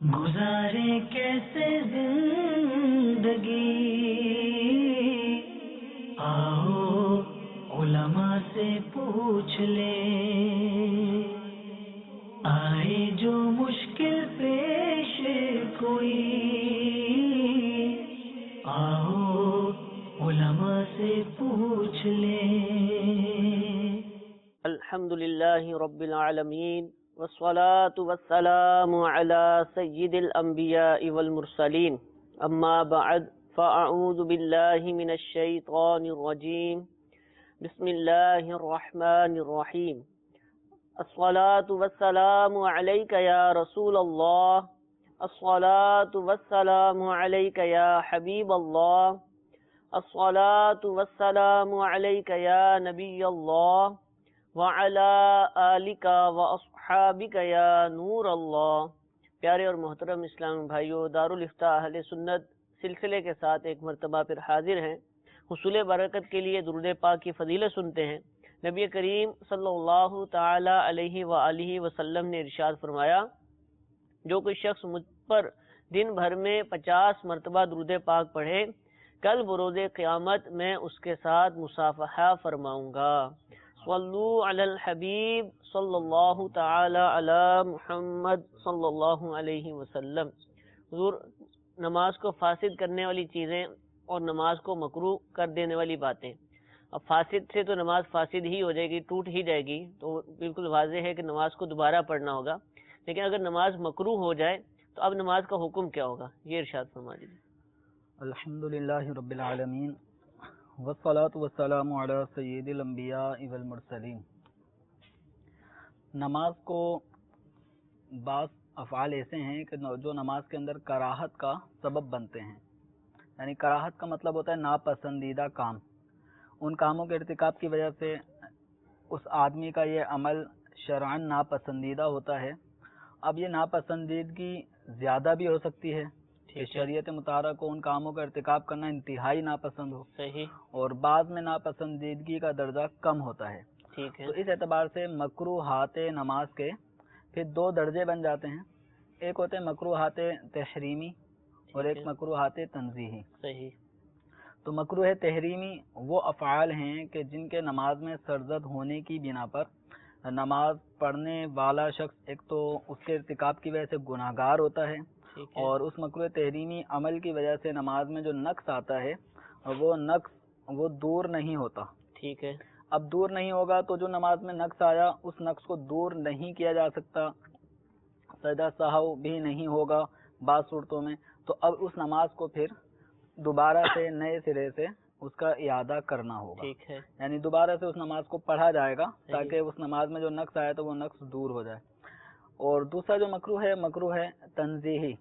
گزارے کیسے زندگی، آؤ علماء سے پوچھ لیں، آئے جو مشکل پیش کوئی، آؤ علماء سے پوچھ لیں۔ الحمد للہ رب العالمین والصلاة والسلام على سید الانبیاء والمرسلین، اما بعد فاعوذ باللہ من الشیطان الرجیم، بسم اللہ الرحمن الرحیم۔ الصلاة والسلام علیک یا رسول اللہ، الصلاة والسلام علیک یا حبیب اللہ، الصلاة والسلام علیک یا نبی اللہ، وَعَلَىٰ آلِكَ وَأَصْحَابِكَ يَا نور اللہ۔ پیارے اور محترم اسلام بھائیو، دارالافتاء اہل سنت سلسلے کے ساتھ ایک مرتبہ پھر حاضر ہیں۔ حصول برکت کے لیے درود پاک کی فضیلت سنتے ہیں۔ نبی کریم صلی اللہ تعالی علیہ وآلہ وسلم نے ارشاد فرمایا، جو کوئی شخص مجھ پر دن بھر میں 50 مرتبہ درود پاک پڑھے، کل بروز قیامت میں اس کے ساتھ مصافحہ فرماؤں گا۔ صلو علی الحبیب صلی اللہ تعالی علی محمد صلی اللہ علیہ وسلم۔ حضور، نماز کو فاسد کرنے والی چیزیں اور نماز کو مکروہ کر دینے والی باتیں، اب فاسد سے تو نماز فاسد ہی ہو جائے گی، ٹوٹ ہی جائے گی، تو بالکل واضح ہے کہ نماز کو دوبارہ پڑھنا ہوگا۔ لیکن اگر نماز مکروہ ہو جائے تو اب نماز کا حکم کیا ہوگا، یہ ارشاد فرما دیجیے۔ الحمدللہ رب العالمین والصلاة والسلام علی سید الانبیاء والمرسلین۔ نماز کو بعض افعال ایسے ہیں کہ جو نماز کے اندر کراہت کا سبب بنتے ہیں، یعنی کراہت کا مطلب ہوتا ہے ناپسندیدہ کام۔ ان کاموں کے ارتکاب کی وجہ سے اس آدمی کا یہ عمل شرعاً ناپسندیدہ ہوتا ہے۔ اب یہ ناپسندیدگی زیادہ بھی ہو سکتی ہے کہ شریعت مطہرہ کو ان کاموں کا ارتکاب کرنا انتہائی ناپسند ہو، صحیح، اور بعض میں ناپسندیدگی کا درجہ کم ہوتا ہے۔ ٹھیک ہے، تو اس اعتبار سے مکروہات نماز کے پھر دو درجے بن جاتے ہیں، ایک ہوتے ہیں مکروہات تحریمی اور ایک مکروہات تنزیہی۔ صحیح۔ تو مکروہ تحریمی وہ افعال ہیں کہ جن کے نماز میں سرزد ہونے کی بنا پر نماز پڑھنے والا شخص ایک تو اس کے ارتکاب کی وجہ سے گناہ گار ہوتا ہے، اور اس مکروہ تحریمی عمل کی وجہ سے نماز میں جو نقص آتا ہے وہ نقص وہ دور نہیں ہوتا۔ ٹھیک ہے، اب دور نہیں ہوگا تو جو نماز میں نقص آیا اس نقص کو دور نہیں کیا جا سکتا، سجدہ سہو بھی نہیں ہوگا بعض صورتوں میں، تو اب اس نماز کو پھر دوبارہ سے نئے سرے سے اس کا اعادہ کرنا ہوگا۔ ٹھیک ہے، یعنی دوبارہ سے اس نماز کو پڑھا جائے گا تاکہ اس نماز میں جو نقص آیا تو وہ نقص دور ہو جائے۔ اور دوسرا جو مکروہ ہے تنزیہی۔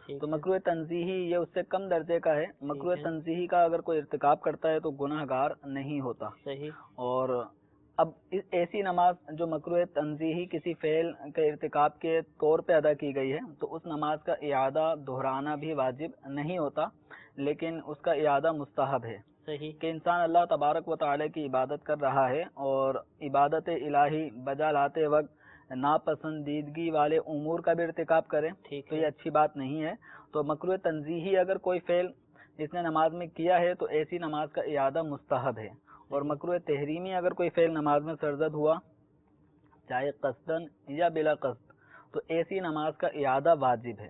تو مکروہ تنزیہی یہ اس سے کم درجے کا ہے۔ مکروہ تنزیہی کا اگر کوئی ارتکاب کرتا ہے تو گناہ گار نہیں ہوتا۔ صحیح۔ اور اب ایسی نماز جو مکروہ تنزیہی کسی فعل کے ارتکاب کے طور پہ ادا کی گئی ہے تو اس نماز کا اعادہ دہرانا بھی واجب نہیں ہوتا، لیکن اس کا اعادہ مستحب ہے۔ صحیح۔ کہ انسان اللہ تبارک و تعالی کی عبادت کر رہا ہے اور عبادت الہی بجا لاتے وقت ناپسندیدگی والے امور کا بھی ارتکاب کرے تو یہ اچھی بات نہیں ہے۔ تو مکروہ تنزیہی اگر کوئی فعل اس نے نماز میں کیا ہے تو ایسی نماز کا اعادہ مستحب ہے، اور مکروہ تحریمی اگر کوئی فعل نماز میں سرزد ہوا چاہے قصدن یا بلا قصد تو ایسی نماز کا اعادہ واجب ہے۔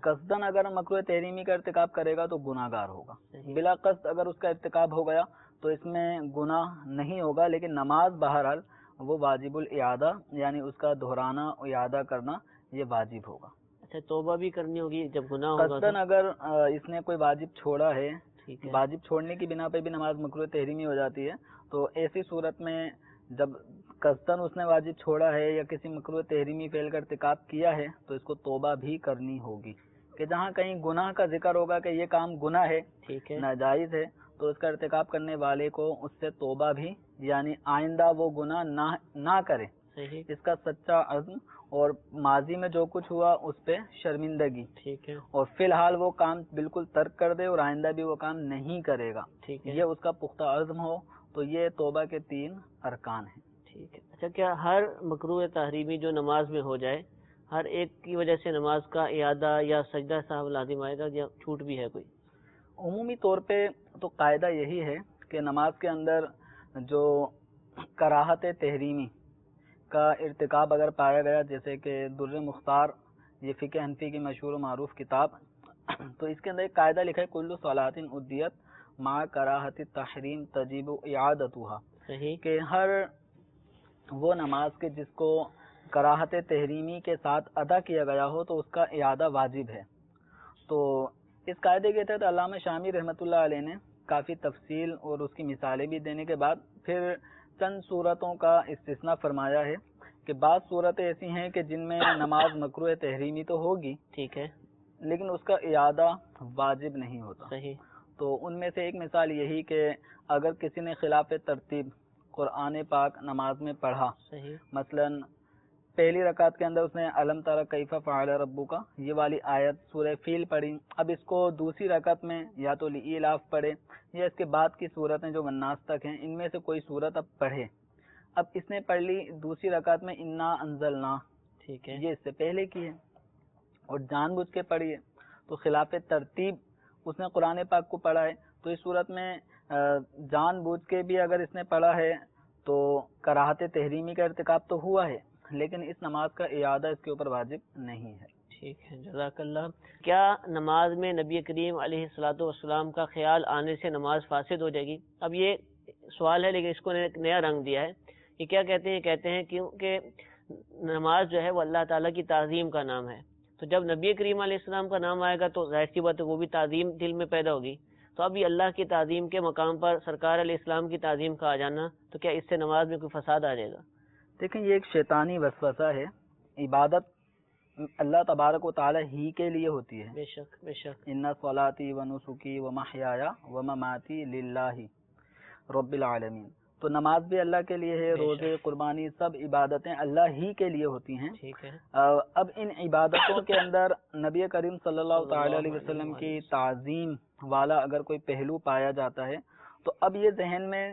قصدن اگر مکروہ تحریمی کا ارتکاب کرے گا تو گناہ گار ہوگا، بلا قصد اگر اس کا ارتکاب ہو گیا تو اس میں گناہ نہیں ہوگا، لیکن نماز بہرحال وہ واجب الاعادہ یعنی اس کا دہرانا اعادہ کرنا یہ واجب ہوگا۔ اچھا، توبہ بھی کرنی ہوگی جب گناہ ہوگا؟ قصدن اگر اس نے کوئی واجب چھوڑا ہے، واجب چھوڑنے کی بنا پہ بھی نماز مکروہ تحریمی ہو جاتی ہے، تو ایسی صورت میں جب قصدن اس نے واجب چھوڑا ہے یا کسی مکروہ تحریمی فعل کا ارتکاب کیا ہے تو اس کو توبہ بھی کرنی ہوگی۔ کہ جہاں کہیں گناہ کا ذکر ہوگا کہ یہ کام گناہ ہے، ناجائز ہے، تو اس کا ارتکاب کرنے والے کو اس سے توبہ بھی یعنی آئندہ وہ گناہ نہ کرے، اس کا سچا عزم، اور ماضی میں جو کچھ ہوا اس پہ شرمندگی، اور فی الحال وہ کام بالکل ترک کر دے اور آئندہ بھی وہ کام نہیں کرے گا، یہ اس کا پختہ عزم ہو، تو یہ توبہ کے 3 ارکان ہیں۔ ٹھیک ہے۔ اچھا، کیا ہر مکروہ تحریمی جو نماز میں ہو جائے ہر ایک کی وجہ سے نماز کا اعادہ یا سجدہ صاحب لازم آئے گا یا چھوٹ بھی ہے کوئی؟ عمومی طور پہ تو قاعدہ یہی ہے کہ نماز کے اندر جو کراہت تحریمی کا ارتکاب اگر پایا گیا، جیسے کہ در مختار، یہ فقہ حنفی کی مشہور و معروف کتاب، تو اس کے اندر ایک قاعدہ لکھا ہے کل صلاۃ ادیت مع کراہت تحریم تجب اعادتها، صحیح، کہ ہر وہ نماز کے جس کو کراہت تحریمی کے ساتھ ادا کیا گیا ہو تو اس کا اعادہ واجب ہے۔ تو اس قاعدے کے تحت علامہ شامی رحمۃ اللہ علیہ نے کافی تفصیل اور اس کی مثالیں بھی دینے کے بعد پھر چند صورتوں کا استثناء فرمایا ہے کہ بعض صورتیں ایسی ہیں کہ جن میں نماز مکروہ تحریمی تو ہوگی، ٹھیک ہے، لیکن اس کا اعادہ واجب نہیں ہوتا۔ صحیح، تو ان میں سے ایک مثال یہی کہ اگر کسی نے خلاف ترتیب قرآن پاک نماز میں پڑھا، صحیح، مثلا پہلی رکعت کے اندر اس نے الم تر کیف فعل ربک یہ والی آیت سورہ فیل پڑھی، اب اس کو دوسری رکعت میں یا تو لإلاف پڑھے یا اس کے بعد کی صورتیں جو والناس تک ہیں ان میں سے کوئی صورت اب پڑھے، اب اس نے پڑھ لی دوسری رکعت میں انا انزلنا، ٹھیک ہے، یہ اس سے پہلے کی ہے اور جان بوجھ کے پڑھی ہے، تو خلاف ترتیب اس نے قرآن پاک کو پڑھا ہے، تو اس صورت میں جان بوجھ کے بھی اگر اس نے پڑھا ہے تو کراہت تحریمی کا ارتکاب تو ہوا ہے، لیکن اس نماز کا اعادہ اس کے اوپر واجب نہیں ہے۔ ٹھیک ہے، جزاک اللہ۔ کیا نماز میں نبی کریم علیہ الصلوۃ والسلام کا خیال آنے سے نماز فاسد ہو جائے گی؟ اب یہ سوال ہے لیکن اس کو ایک نیا رنگ دیا ہے۔ یہ کیا کہتے ہیں؟ کہتے ہیں کیونکہ نماز جو ہے وہ اللہ تعالیٰ کی تعظیم کا نام ہے، تو جب نبی کریم علیہ السلام کا نام آئے گا تو ظاہر سی بات ہے وہ بھی تعظیم دل میں پیدا ہوگی، تو اب یہ اللہ کی تعظیم کے مقام پر سرکار علیہ السلام کی تعظیم کا آ جانا، تو کیا اس سے نماز میں کوئی فساد آ جائے گا؟ دیکھیں یہ ایک شیطانی وسوسہ ہے، عبادت اللہ تبارک و تعالی ہی کے لیے ہوتی ہے، بے شک، بے شک، ان صلاتی و نسکی و محیایا و مماتی للہ رب العالمین، تو نماز بھی اللہ کے لیے ہے، روزے، قربانی، سب عبادتیں اللہ ہی کے لیے ہوتی ہیں۔ ٹھیک ہے، اب ان عبادتوں کے اندر نبی کریم صلی اللہ تعالی علیہ وسلم کی تعظیم والا اگر کوئی پہلو پایا جاتا ہے تو اب یہ ذہن میں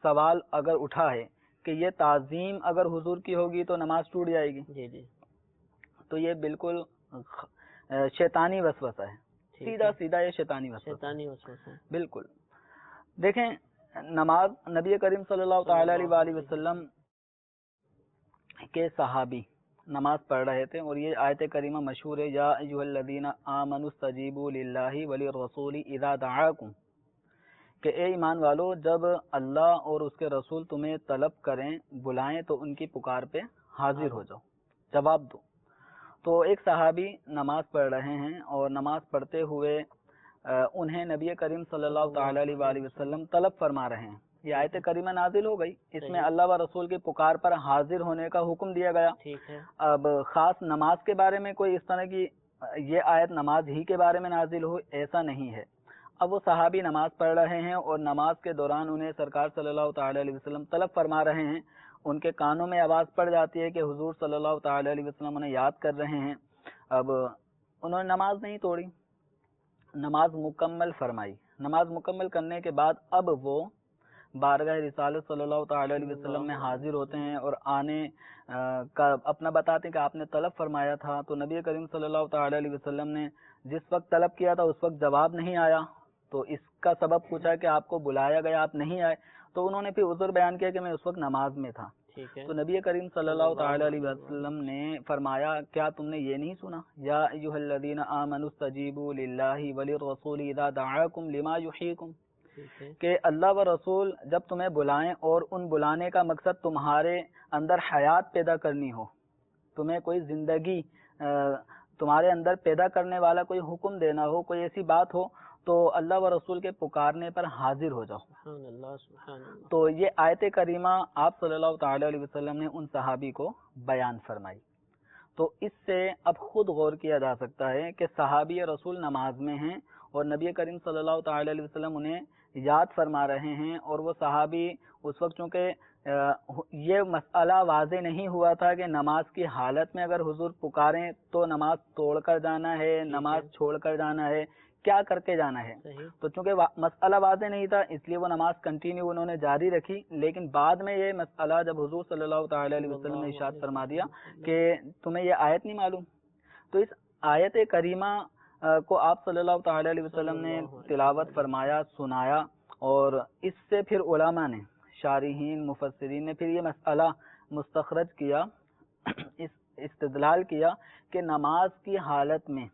سوال اگر اٹھا ہے کہ یہ تعظیم اگر حضور کی ہوگی تو نماز ٹوٹ جائے گی، جی جی، تو یہ بالکل شیطانی وسوسہ ہے، سیدھا سیدھا یہ شیطانی وسوسہ ہے، شیطانی وسوسہ ہے، بالکل۔ دیکھیں نماز نبی کریم صلی اللہ تعالی علیہ وآلہ وسلم کے صحابی نماز پڑھ رہے تھے اور یہ آیت کریمہ مشہور ہے، یا ایھا الذین آمنوا استجیبوا للہ وللرسول اذا دعاکم، کہ اے ایمان والو جب اللہ اور اس کے رسول تمہیں طلب کریں، بلائیں تو ان کی پکار پہ حاضر ہو جاؤ، جواب دو۔ تو ایک صحابی نماز پڑھ رہے ہیں اور نماز پڑھتے ہوئے انہیں نبی کریم صلی اللہ تعالی علیہ وآلہ وسلم طلب فرما رہے ہیں، یہ آیت کریمہ نازل ہو گئی، اس میں اللہ و رسول کی پکار پر حاضر ہونے کا حکم دیا گیا۔ ٹھیک ہے، اب خاص نماز کے بارے میں کوئی اس طرح کی یہ آیت نماز ہی کے بارے میں نازل ہو ایسا نہیں ہے۔ اب وہ صحابی نماز پڑھ رہے ہیں اور نماز کے دوران انہیں سرکار صلی اللہ تعالی علیہ وسلم طلب فرما رہے ہیں، ان کے کانوں میں آواز پڑ جاتی ہے کہ حضور صلی اللہ تعالی علیہ وسلم انہیں یاد کر رہے ہیں۔ اب انہوں نے نماز نہیں توڑی، نماز مکمل فرمائی، نماز مکمل کرنے کے بعد اب وہ بارگاہ رسالت صلی اللہ تعالی علیہ وسلم میں حاضر ہوتے ہیں اور آنے کا اپنا بتاتے ہیں کہ آپ نے طلب فرمایا تھا، تو نبی کریم صلی اللہ تعالی علیہ وسلم نے جس وقت طلب کیا تھا اس وقت جواب نہیں آیا، تو اس کا سبب پوچھا کہ آپ کو بلایا گیا آپ نہیں آئے، تو انہوں نے پھر عذر بیان کیا کہ میں اس وقت نماز میں تھا۔ ٹھیک ہے، تو نبی کریم صلی اللہ تعالی علیہ وسلم نے فرمایا کیا تم نے یہ نہیں سنا، یا ایھا الذین آمنوا استجیبوا للہ وللرسول اذا دعاکم لما یحییکم، ٹھیک ہے، کہ اللہ و رسول جب تمہیں بلائیں اور ان بلانے کا مقصد تمہارے اندر حیات پیدا کرنی ہو، تمہیں کوئی زندگی تمہارے اندر پیدا کرنے والا کوئی حکم دینا ہو، کوئی ایسی بات ہو، تو اللہ و رسول کے پکارنے پر حاضر ہو جاؤ۔ سبحان اللہ، سبحان اللہ، تو یہ آیت کریمہ آپ صلی اللہ تعالی علیہ وسلم نے ان صحابی کو بیان فرمائی۔ تو اس سے اب خود غور کیا جا سکتا ہے کہ صحابی رسول نماز میں ہیں اور نبی کریم صلی اللہ تعالی علیہ وسلم انہیں یاد فرما رہے ہیں، اور وہ صحابی اس وقت چونکہ یہ مسئلہ واضح نہیں ہوا تھا کہ نماز کی حالت میں اگر حضور پکاریں تو نماز توڑ کر جانا ہے، نماز چھوڑ کر جانا ہے، کیا کر کے جانا ہے. تو چونکہ مسئلہ واضح نہیں تھا اس لیے وہ نماز کنٹینیو انہوں نے جاری رکھی. لیکن بعد میں یہ مسئلہ جب حضور صلی اللہ تعالی علیہ وسلم نے ارشاد فرما دیا کہ تمہیں یہ آیت نہیں معلوم، تو اس آیت کریمہ کو آپ صلی اللہ تعالی علیہ وسلم نے تلاوت فرمایا، سنایا، اور اس سے پھر علماء نے، شارحین، مفسرین نے پھر یہ مسئلہ مستخرج کیا، استدلال کیا کہ نماز کی حالت میں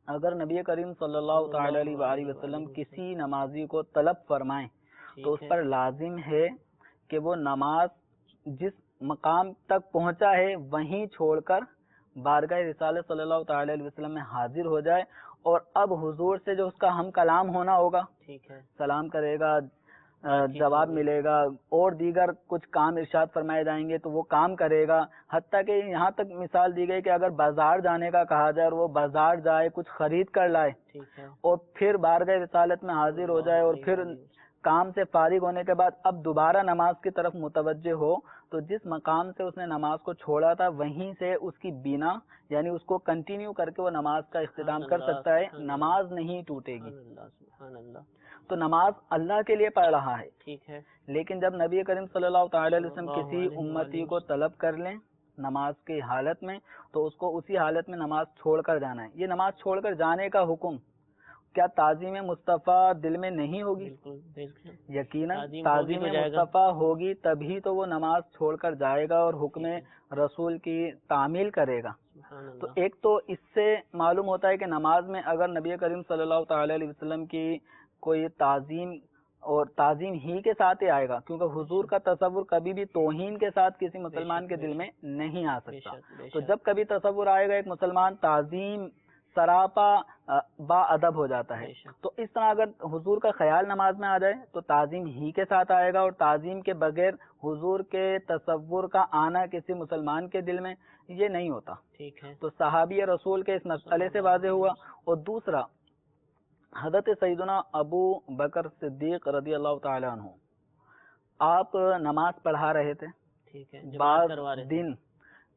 اگر نبی کریم صلی اللہ تعالی علیہ وآلہ وسلم کسی نمازی کو طلب فرمائیں تو اس پر لازم ہے کہ وہ نماز جس مقام تک پہنچا ہے وہیں چھوڑ کر بارگاہ رسالت صلی اللہ تعالی علیہ وسلم میں حاضر ہو جائے، اور اب حضور سے جو اس کا ہم کلام ہونا ہوگا، سلام کرے گا، جواب ملے گا، اور دیگر کچھ کام ارشاد فرمائے جائیں گے تو وہ کام کرے گا. حتیٰ کہ یہاں تک مثال دی گئی کہ اگر بازار جانے کا کہا جائے اور وہ بازار جائے، کچھ خرید کر لائے اور پھر بارگاہ رسالت میں حاضر ہو جائے، اور پھر کام سے فارغ ہونے کے بعد اب دوبارہ نماز کی طرف متوجہ ہو، تو جس مقام سے اس نے نماز کو چھوڑا تھا وہیں سے اس کی بنا، یعنی اس کو کنٹینیو کر کے وہ نماز کا اختتام کر سکتا ہے، نماز نہیں ٹوٹے گی. تو نماز اللہ کے لیے پڑھ رہا ہے، ٹھیک ہے، لیکن جب نبی کریم صلی اللہ تعالی علیہ وسلم کسی امتی کو طلب کر لیں نماز کی حالت میں تو اس کو اسی حالت میں نماز چھوڑ کر جانا ہے. یہ نماز چھوڑ کر جانے کا حکم کیا تعظیم مصطفیٰ دل میں نہیں ہوگی؟ یقیناً تعظیم مصطفیٰ ہوگی تبھی تو وہ نماز چھوڑ کر جائے گا اور حکم رسول کی تعمیل کرے گا. تو ایک تو اس سے معلوم ہوتا ہے کہ نماز میں اگر نبی کریم صلی اللہ تعالی علیہ وسلم کی کوئی تعظیم، اور تعظیم ہی کے ساتھ ہی آئے گا، کیونکہ حضور کا تصور کبھی بھی توہین کے ساتھ کسی مسلمان کے دل میں نہیں آ سکتا. تو جب کبھی تصور آئے گا ایک مسلمان تعظیم سراپا با ادب ہو جاتا ہے. تو اس طرح اگر حضور کا خیال نماز میں آ جائے تو تعظیم ہی کے ساتھ آئے گا، اور تعظیم کے بغیر حضور کے تصور کا آنا کسی مسلمان کے دل میں یہ نہیں ہوتا. ٹھیک ہے، تو صحابی رسول کے اس مسئلے سے واضح ہوا. اور دوسرا، حضرت سیدنا ابو بکر صدیق رضی اللہ تعالی عنہ آپ نماز پڑھا رہے تھے، ٹھیک ہے، بعض دن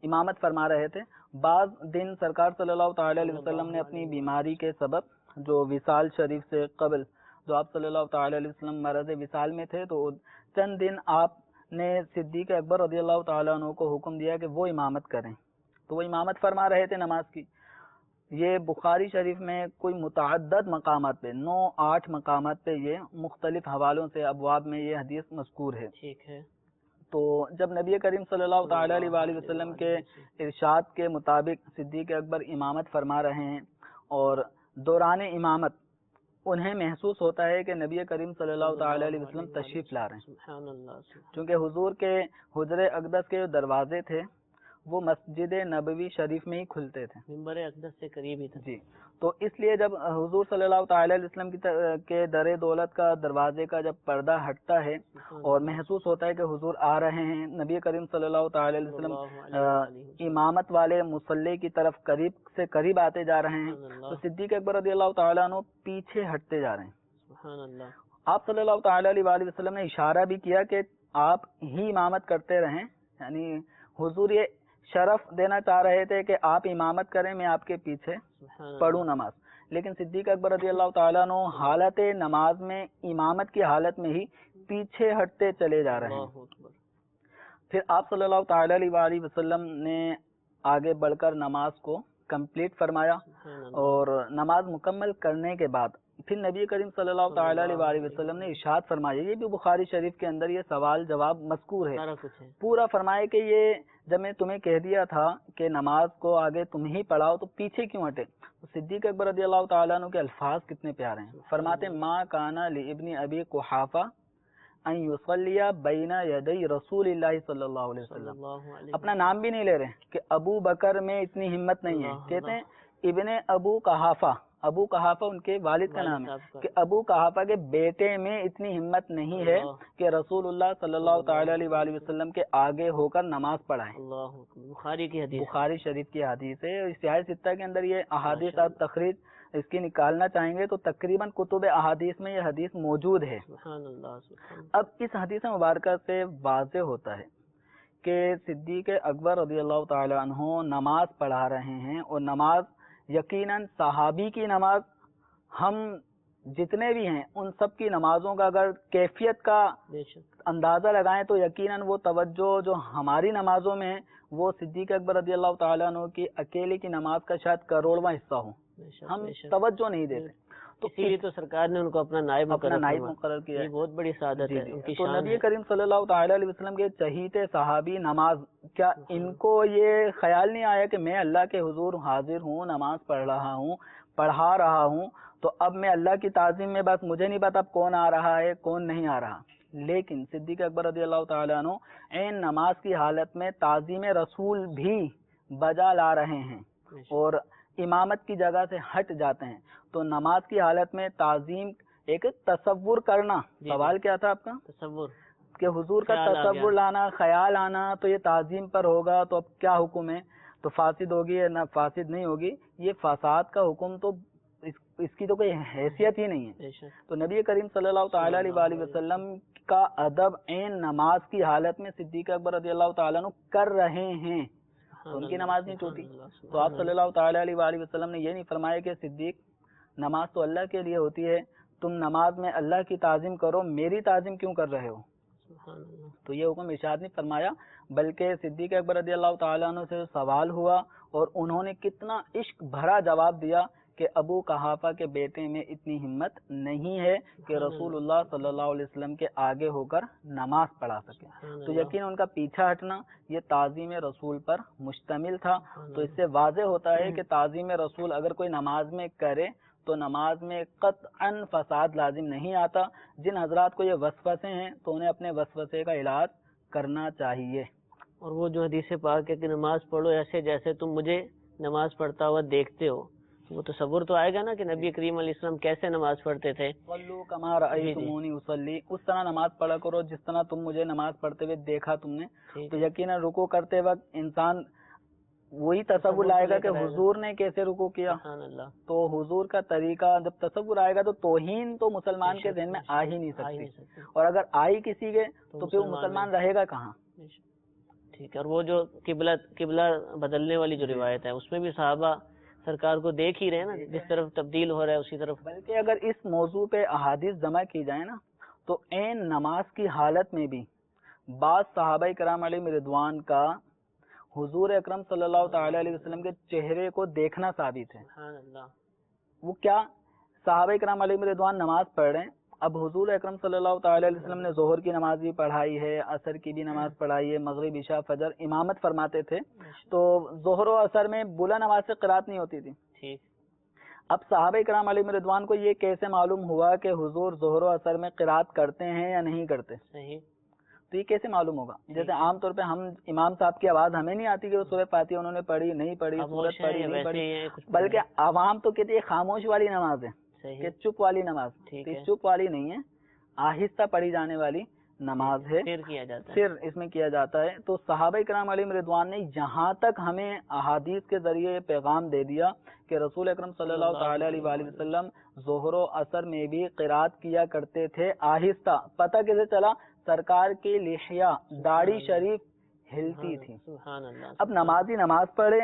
امامت فرما رہے تھے. بعض دن سرکار صلی اللہ تعالی علیہ وسلم نے اپنی بیماری کے سبب، جو وصال شریف سے قبل جو آپ صلی اللہ تعالی علیہ وسلم مرض وصال میں تھے، تو چند دن آپ نے صدیق اکبر رضی اللہ تعالی عنہ کو حکم دیا کہ وہ امامت کریں. تو وہ امامت فرما رہے تھے نماز کی. یہ بخاری شریف میں کوئی متعدد مقامات پہ 9-8 مقامات پہ یہ مختلف حوالوں سے ابواب میں یہ حدیث مذکور ہے. ٹھیک ہے، تو جب نبی کریم صلی اللہ تعالی علیہ وآلہ وسلم کے ارشاد کے مطابق صدیق اکبر امامت فرما رہے ہیں، اور دوران امامت انہیں محسوس ہوتا ہے کہ نبی کریم صلی اللہ تعالی علیہ وسلم تشریف لا رہے ہیں. چونکہ حضور کے حجر اقدس کے جو دروازے تھے وہ مسجد نبوی شریف میں ہی کھلتے تھے، منبر اقدس سے قریب ہی تھا. جی، تو اس لیے جب حضور صلی اللہ تعالی علیہ وسلم کے در دولت کا دروازے کا جب پردہ ہٹتا ہے اور محسوس ہوتا ہے کہ حضور آ رہے ہیں، نبی کریم صلی اللہ تعالی علیہ وسلم امامت والے مصلی کی طرف قریب سے قریب آتے جا رہے ہیں، تو صدیق اکبر رضی اللہ تعالی عنہ پیچھے ہٹتے جا رہے ہیں. آپ صلی اللہ تعالی علیہ وآلہ وسلم نے اشارہ بھی کیا کہ آپ ہی امامت کرتے رہیں، یعنی حضور یہ شرف دینا چاہ رہے تھے کہ آپ امامت کریں، میں آپ کے پیچھے پڑھوں نماز. لیکن صدیق اکبر رضی اللہ تعالیٰ عنہ حالت نماز میں، امامت کی حالت میں ہی پیچھے ہٹتے چلے جا رہے ہیں. پھر آپ صلی اللہ تعالی علیہ وآلہ وسلم نے آگے بڑھ کر نماز کو کمپلیٹ فرمایا، اور نماز مکمل کرنے کے بعد پھر نبی کریم صلی اللہ تعالی علیہ وآلہ وسلم نے ارشاد فرمایا، یہ بھی بخاری شریف کے اندر یہ سوال جواب مذکور ہے پورا، فرمایا کہ یہ جب میں تمہیں کہہ دیا تھا کہ نماز کو آگے تم ہی پڑھاؤ تو پیچھے کیوں ہٹے؟ تو صدیق اکبر رضی اللہ تعالیٰ عنہ کے الفاظ کتنے پیارے ہیں. فرماتے ما کانا لابن ابی قحافہ ان یصلی بین یدی رسول اللہ صلی اللہ علیہ وسلم. اپنا نام بھی نہیں لے رہے کہ ابو بکر میں اتنی ہمت نہیں ہے، کہتے ہیں ابن ابو قحافہ، ابو قحافہ ان کے والد کا نام ہے، کہ ابو قحافہ کے بیٹے میں اتنی ہمت نہیں ہے کہ رسول اللہ صلی اللہ تعالی علیہ وآلہ وسلم کے آگے ہو کر نماز پڑھائیں. بخاری کی حدیث، بخاری شریف کی حدیث ہے. سیاہ ستہ کے اندر یہ احادیث آپ تخریج اس کی نکالنا چاہیں گے تو تقریباً کتب احادیث میں یہ حدیث موجود ہے. سبحان اللہ سبحان اللہ. اب اس حدیث مبارکہ سے واضح ہوتا ہے کہ صدیق اکبر رضی اللہ تعالی عنہ نماز پڑھا رہے ہیں، اور نماز یقیناً صحابی کی نماز، ہم جتنے بھی ہیں ان سب کی نمازوں کا اگر کیفیت کا بے شک اندازہ لگائیں تو یقیناً وہ توجہ جو ہماری نمازوں میں ہے وہ صدیق اکبر رضی اللہ تعالیٰ عنہ کی اکیلے کی نماز کا شاید کروڑواں حصہ ہو. بے شک ہم بے شک. توجہ نہیں دیتے، تو اسی لیے تو سرکار نے ان کو اپنا نائب اپنا نائب فرمایا. مقرر کیا یہ ہے. بہت بڑی سعادت جی ہے، جی. ان کی تو شان نبی ہے. کریم صلی اللہ تعالی علیہ وسلم کے چہیتے صحابی نماز، کیا ان کو یہ خیال نہیں آیا کہ میں اللہ کے حضور حاضر ہوں، نماز پڑھ رہا ہوں، پڑھا رہا ہوں، تو اب میں اللہ کی تعظیم میں بس مجھے نہیں پتا اب کون آ رہا ہے کون نہیں آ رہا. لیکن صدیق اکبر رضی اللہ تعالیٰ عنہ عین نماز کی حالت میں تعظیم رسول بھی بجا لا رہے ہیں اور امامت کی جگہ سے ہٹ جاتے ہیں. تو نماز کی حالت میں تعظیم ایک تصور کرنا، سوال کیا تھا آپ کا؟ تصور کہ حضور کا خیال آ تصور گیا. لانا، خیال آنا، تو یہ تعظیم پر ہوگا تو اب کیا حکم ہے؟ تو فاسد ہوگی یا نہ فاسد نہیں ہوگی؟ یہ فساد کا حکم تو اس کی تو کوئی حیثیت ہی نہیں ہے. بے شک. تو نبی کریم صلی اللہ تعالی علیہ وآلہ وسلم کا ادب عین نماز کی حالت میں صدیق اکبر رضی اللہ تعالیٰ عنہ کر رہے ہیں تو ان کی نماز نہیں ٹوٹی. تو آپ صلی اللہ تعالی علیہ وآلہ وسلم نے یہ نہیں فرمایا کہ صدیق نماز تو اللہ کے لیے ہوتی ہے، تم نماز میں اللہ کی تعظیم کرو، میری تعظیم کیوں کر رہے ہو؟ تو یہ حکم ارشاد نہیں فرمایا، بلکہ صدیق اکبر رضی اللہ تعالیٰ عنہ سے سوال ہوا اور انہوں نے کتنا عشق بھرا جواب دیا کہ ابو قحافہ کے بیٹے میں اتنی ہمت نہیں ہے کہ رسول اللہ صلی اللہ علیہ وسلم کے آگے ہو کر نماز پڑھا سکے. تو یقین ان کا پیچھا ہٹنا یہ تعظیم رسول پر مشتمل تھا. تو اس سے واضح ہوتا ہے کہ تعظیم رسول اگر کوئی نماز میں کرے تو نماز میں قطعاً فساد لازم نہیں آتا. جن حضرات کو یہ وسوسے ہیں تو انہیں اپنے وسوسے کا علاج کرنا چاہیے. اور وہ جو حدیث پاک ہے کہ نماز پڑھو ایسے جیسے تم مجھے نماز پڑھتا ہوا دیکھتے ہو، وہ تصور تو آئے گا نا کہ نبی کریم علیہ السلام کیسے نماز پڑھتے تھے. صلو کما رأیتمونی اصلی، اس طرح نماز پڑھا کرو جس طرح تم مجھے نماز پڑھتے ہوئے دیکھا تم نے. تو یقیناً رکوع کرتے وقت انسان وہی تصور لائے گا کہ حضور نے کیسے رکوع کیا. تو حضور کا طریقہ جب تصور آئے گا تو توہین تو مسلمان کے ذہن میں آ ہی نہیں سکتی، اور اگر آئی کسی کے تو پھر وہ مسلمان رہے گا کہاں. ٹھیک ہے. اور وہ جو قبلہ بدلنے والی جو روایت ہے اس میں بھی صحابہ سرکار کو دیکھ ہی رہے نا، جس طرف تبدیل ہو رہا ہے اسی طرف. بلکہ اگر اس موضوع پہ احادیث جمع کی جائیں نا تو عین نماز کی حالت میں بھی بعض صحابہ کرام علیہ رضوان کا حضور اکرم صلی اللہ تعالی علیہ وسلم کے چہرے کو دیکھنا ثابت ہے. وہ کیا؟ صحابہ کرام علیہ رضوان نماز پڑھ رہے ہیں، اب حضور اکرم صلی اللہ تعالی علیہ وسلم نے ظہر کی نماز بھی پڑھائی ہے، عصر کی بھی نماز پڑھائی ہے، مغرب عشاء فجر امامت فرماتے تھے. تو ظہر و عصر میں بلند آواز سے قرات نہیں ہوتی تھی. اب صحابہ کرام علیہ رضوان کو یہ کیسے معلوم ہوا کہ حضور ظہر و عصر میں قرات کرتے ہیں یا نہیں کرتے؟ تو یہ کیسے معلوم ہوگا؟ جیسے عام طور پہ ہم امام صاحب کی آواز ہمیں نہیں آتی کہ وہ سورہ فاتحہ انہوں نے پڑھی نہیں پڑھی، سورت پڑھی نہیں پڑھی، بلکہ عوام تو کہتی ہے خاموش والی نماز ہے کہ چپ والی نماز. چپ والی نہیں ہے، آہستہ پڑھی جانے والی نماز ہے، پھر اس میں کیا جاتا ہے. تو صحابہ کرام علیہ رضوان نے یہاں تک ہمیں احادیث کے ذریعے پیغام دے دیا کہ رسول اکرم صلی اللہ تعالی علیہ وآلہ وسلم ظہر و عصر میں بھی قرات کیا کرتے تھے آہستہ. پتہ کیسے چلا؟ سرکار کی لحیہ داڑھی شریف ہلتی تھی. اب نمازی نماز پڑھے،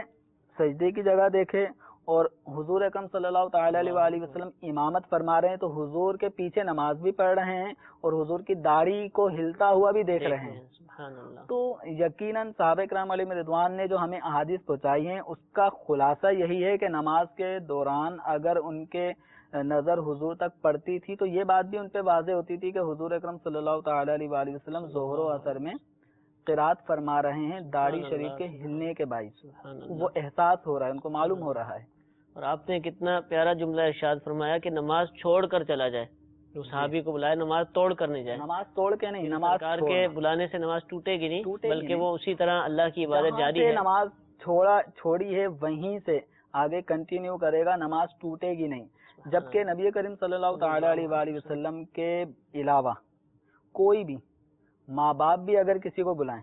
سجدے کی جگہ دیکھے اور حضور اکرم صلی اللہ تعالی علیہ وآلہ وسلم امامت فرما رہے ہیں تو حضور کے پیچھے نماز بھی پڑھ رہے ہیں اور حضور کی داڑھی کو ہلتا ہوا بھی دیکھ رہے ہیں. تو یقیناً صحابہ کرام علیہ رضوان نے جو ہمیں احادیث پہنچائی ہیں اس کا خلاصہ یہی ہے کہ نماز کے دوران اگر ان کے نظر حضور تک پڑتی تھی تو یہ بات بھی ان پہ واضح ہوتی تھی کہ حضور اکرم صلی اللہ تعالی علیہ وآلہ وسلم ظہر و عصر میں قرات فرما رہے ہیں داڑھی شریف کے ہلنے کے باعث. وہ احساس ہو رہا ہے، ان کو معلوم ہو رہا ہے. اور آپ نے کتنا پیارا جملہ ارشاد فرمایا کہ نماز چھوڑ کر چلا جائے. جو صحابی کو بلایا نماز توڑ کر نہیں جائے. نماز توڑ کے نہیں، نماز سرکار کے بلانے سے نماز ٹوٹے گی نہیں، بلکہ وہ اسی طرح اللہ کی عبادت جاری ہے. نماز چھوڑی ہے وہیں سے آگے کنٹینیو کرے گا، نماز ٹوٹے گی نہیں. جبکہ نبی کریم صلی اللہ تعالی علیہ وآلہ وسلم کے علاوہ کوئی بھی ماں باپ بھی اگر کسی کو بلائیں،